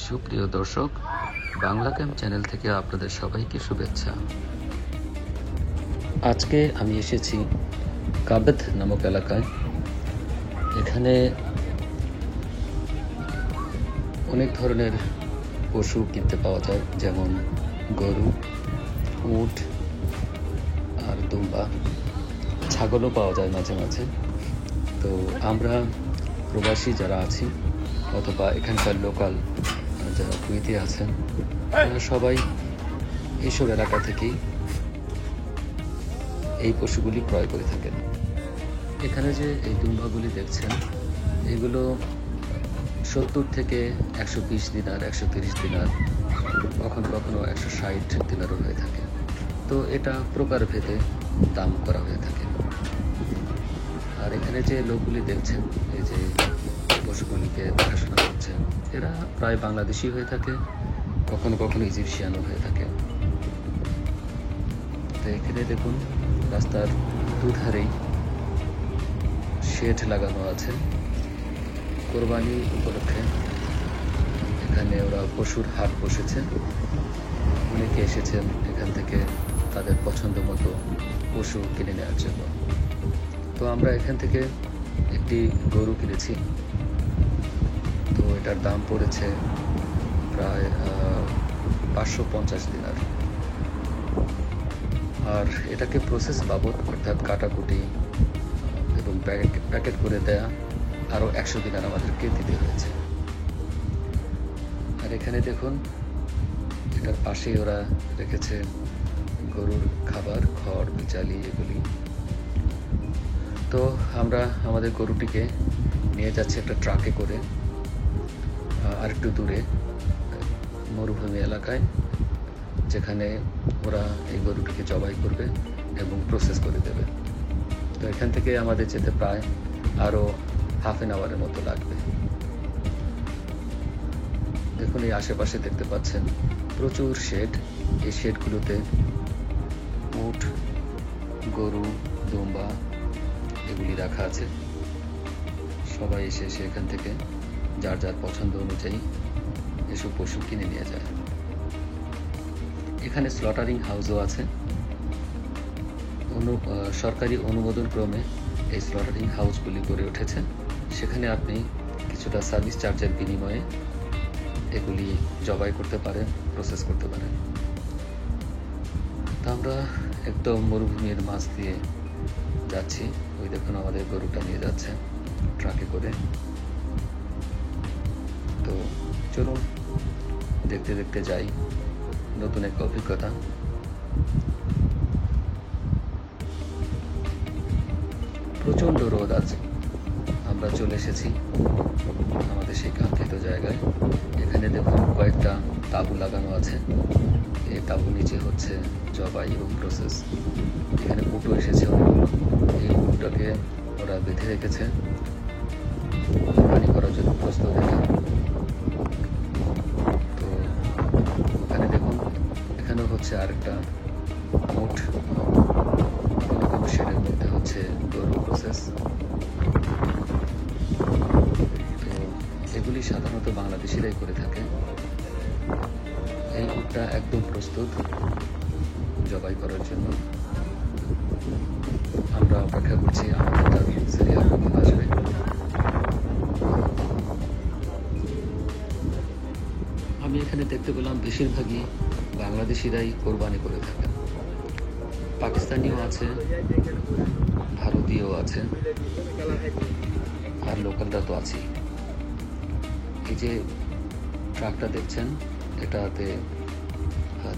সুপ্রিয় দর্শক, Bangla camp channel থেকে আপনাদের সবাইকে শুভেচ্ছা। আজকে আমি এসেছি কাবেদ নামক এলাকায়। এখানে অনেক ধরনের পশু কিনতে পাওয়া যায়, যেমন গরু, উট আর দুম্বা, ছাগলও পাওয়া যায় মাঝে মাঝে। তো আমরা প্রবাসী যারা আছি অথবা এখানকার লোকাল যারা কুয়েতে আছেন, তারা সবাই এইসব এলাকা থেকেই এই পশুগুলি ক্রয় করে থাকেন। এখানে যে এই দুম্বাগুলি দেখছেন, এগুলো 70 থেকে 120 দিনার, 130 দিনার, কখনো কখনো 160 দিনারও হয়ে থাকে। তো এটা প্রকারভেদে দাম করা হয়ে থাকে। আর এখানে যে লোকগুলি দেখছেন, এই যে পশুগুলিকে দেখাশোনা করছেন, এরা প্রায় বাংলাদেশি হয়ে থাকে, কখনো কখনো ইজিপশিয়ানও হয়ে থাকে। তো এখানে দেখুন, রাস্তার দুধারেই শেড লাগানো আছে। কোরবানি উপলক্ষে এখানে ওরা পশুর হাট বসেছে। অনেকে এসেছেন এখান থেকে তাদের পছন্দ মতো পশু কিনে নেওয়ার জন্য। তো আমরা এখান থেকে একটি গরু কিনেছি। তো এটার দাম পড়েছে প্রায় 550 দিনার। আর এটাকে প্রসেস বাবদ, অর্থাৎ কাটাকুটি এবং প্যাকেট করে দেয়া, আরও 100 দিনার আমাদেরকে দিতে হয়েছে। আর এখানে দেখুন, এটার পাশেই ওরা রেখেছে গরুর খাবার, খড়, বিচালি, এগুলি। তো আমরা আমাদের গরুটিকে নিয়ে যাচ্ছি একটা ট্রাকে করে আরেকটু দূরে মরুভূমি এলাকায়, যেখানে ওরা এই গরুটিকে জবাই করবে এবং প্রসেস করে দেবে। তো এখান থেকে আমাদের যেতে প্রায় আরও হাফ অ্যান আওয়ারের মতো লাগবে। দেখুন, এই আশেপাশে দেখতে পাচ্ছেন প্রচুর শেড। এই শেডগুলোতে উট, গরু, দুম্বা এগুলি রাখা আছে। সবাই এসে এখান থেকে যার যার পছন্দ অনুযায়ী এসব পশু কিনে নিয়ে যায়। এখানে স্লটারিং হাউসও আছে। সরকারি অনুমোদন ক্রমে এই স্লটারিং হাউসগুলি গড়ে উঠেছে। সেখানে আপনি কিছুটা সার্ভিস চার্জের বিনিময়ে এগুলি জবাই করতে পারেন, প্রসেস করতে পারেন। তা আমরা একদম মরুভূমির মাছ দিয়ে যাচ্ছি। ওই দেখুন, আমাদের গরুটা নিয়ে যাচ্ছে ট্রাকে করে। তো চলুন দেখতে দেখতে যাই, নতুন একটা অভিজ্ঞতা। প্রচণ্ড রোদ আছে। আমরা চলে এসেছি আমাদের সেই কাঙ্ক্ষিত জায়গায়। এখানে দেখুন, কয়েকটা তাঁবু লাগানো আছে। এই তাঁবু নিচে হচ্ছে জবাই এবং প্রসেস। এখানে উটও এসেছে অনেকগুলো। এই উটটাকে ওরা বেঁধে রেখেছে কোরবানি করার জন্য প্রস্তুত। তো ওখানে দেখুন, এখানেও হচ্ছে আরেকটা উট। কোনো শেডের মধ্যে হচ্ছে গরু প্রসেস। তো এগুলি সাধারণত বাংলাদেশিরাই করে থাকে। এই উটটা একদম প্রস্তুত জবাই করার জন্য। আমরা অপেক্ষা করছি আমাদের তার সিরিয়াল কখন আসবে। আমি এখানে দেখতে পেলাম বেশিরভাগই বাংলাদেশিরাই কোরবানি করে থাকেন। পাকিস্তানিও আছে, ভারতীয় আছে, আর লোকালরা তো আছেই। এই যে ট্রাকটা দেখছেন, এটাতে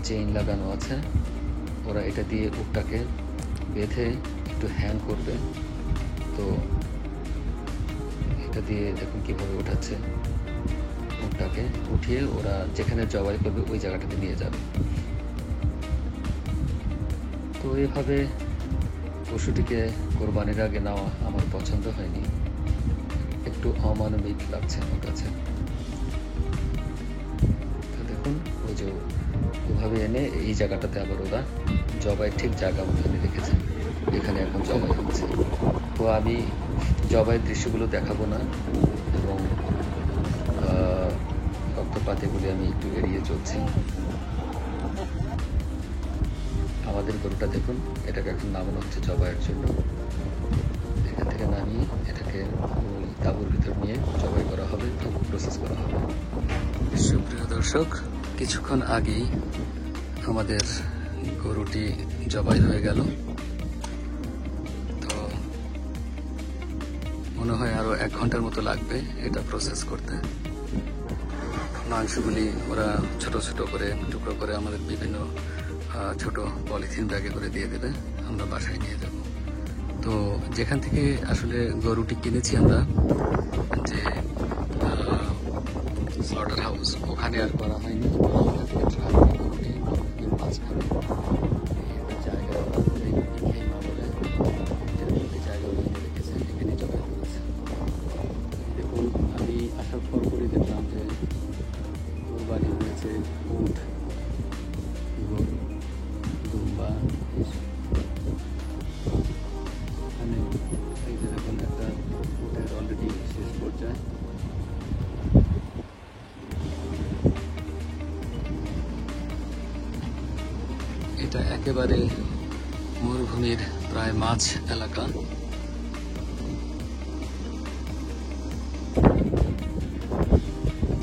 চেইন লাগানো আছে। ওরা এটা দিয়ে উটটাকে বেঁধে একটু হ্যাং করবে। তো এটা দিয়ে দেখুন কীভাবে উঠাচ্ছে। উটটাকে উঠিয়ে ওরা যেখানে জবাই করবে ওই জায়গাটাতে নিয়ে যাবে। তো এভাবে পশুটিকে কোরবানির আগে নেওয়া আমার পছন্দ হয়নি, একটু অমানবিক লাগছে আমার কাছে। তো দেখুন, ওই যে ওভাবে এনে এই জায়গাটাতে আবার ওরা জবাই ঠিক জায়গা মতো এনে রেখেছে। এখানে এখন জবাই হচ্ছে। তো আমি জবাইয়ের দৃশ্যগুলো দেখাবো না এবং রক্ত পাতিগুলি আমি একটু এড়িয়ে চলছি। আমাদের গরুটা দেখুন, এটাকে এখন নামানো হচ্ছে জবাইয়ের জন্য। এখান থেকে নামিয়ে এটাকে ওই তাঁবুর ভিতর নিয়ে জবাই করা হবে, তারপর প্রসেস করা হবে। সুপ্রিয় দর্শক, কিছুক্ষণ আগেই আমাদের গরুটি জবাই হয়ে গেল। তো মনে হয় আরো 1 ঘন্টার মতো লাগবে এটা প্রসেস করতে। মাংসগুলি ওরা ছোট ছোট করে টুকরো করে আমাদের বিভিন্ন ছোট পলিথিন ব্যাগে করে দিয়ে দেবে, আমরা বাসায় নিয়ে যাব। তো যেখান থেকে আসলে গরুটি কিনেছি আমরা, যে স্লটার হাউস, ওখানে আর করা হয়নি। গরুটি মাঝখানে জায়গা মামলে জায়গা রেখেছে, এখানে জবাই করেছে। দেখুন, আমি আসার পর করে দেখলাম যে কোরবানি হয়েছে উট, গরু, দুম্বা। এখানে এই যে দেখুন, একটা উটের অলরেডি শেষ পর্যায়ে। এটা একেবারে মরুভূমির প্রায় মাঝ এলাকা।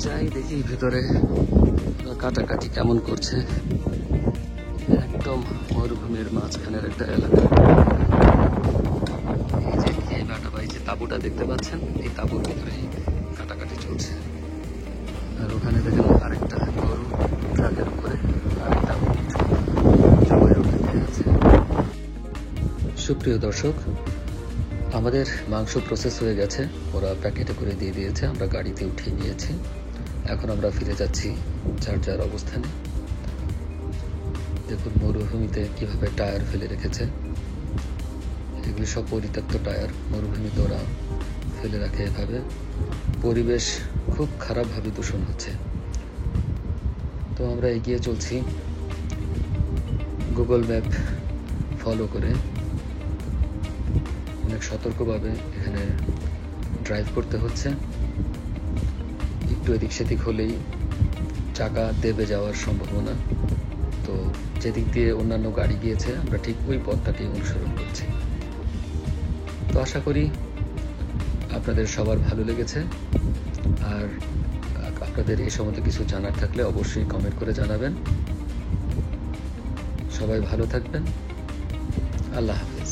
যাই দেখি ভেতরে কাটাকাটি কেমন করছে। একদম মরুভূমির মাঝখানের একটা এলাকা। এই যে তাঁবুটা দেখতে পাচ্ছেন, এই তাঁবুর ভিতরেই কাটাকাটি চলছে। আর ওখানে দেখেন আরেকটা গরু ট্রাকের উপরে, আরেকটা আছে। সুপ্রিয় দর্শক, আমাদের মাংস প্রসেস হয়ে গেছে, ওরা প্যাকেটে করে দিয়ে দিয়েছে, আমরা গাড়িতে উঠিয়ে নিয়েছি। এখন আমরা ফিরে যাচ্ছি যার যার অবস্থানে। দেখুন মরুভূমিতে কিভাবে টায়ার ফেলে রেখেছে। এগুলি সব পরিত্যক্ত টায়ার, মরুভূমিতে ওরা ফেলে রাখে এভাবে। পরিবেশ খুব খারাপভাবে দূষণ হচ্ছে। তো আমরা এগিয়ে চলছি গুগল ম্যাপ ফলো করে। অনেক সতর্কভাবে এখানে ড্রাইভ করতে হচ্ছে। একটু এদিক সেদিক হলেই চাকা দেবে যাওয়ার সম্ভাবনা। তো যেদিক দিয়ে অন্যান্য গাড়ি গিয়েছে, আমরা ঠিক ওই পথটাকে অনুসরণ করছি। তো আশা করি আপনাদের সবার ভালো লেগেছে। আর আপনাদের এই সম্বন্ধে কিছু জানার থাকলে অবশ্যই কমেন্ট করে জানাবেন। সবাই ভালো থাকবেন। আল্লাহ হাফেজ।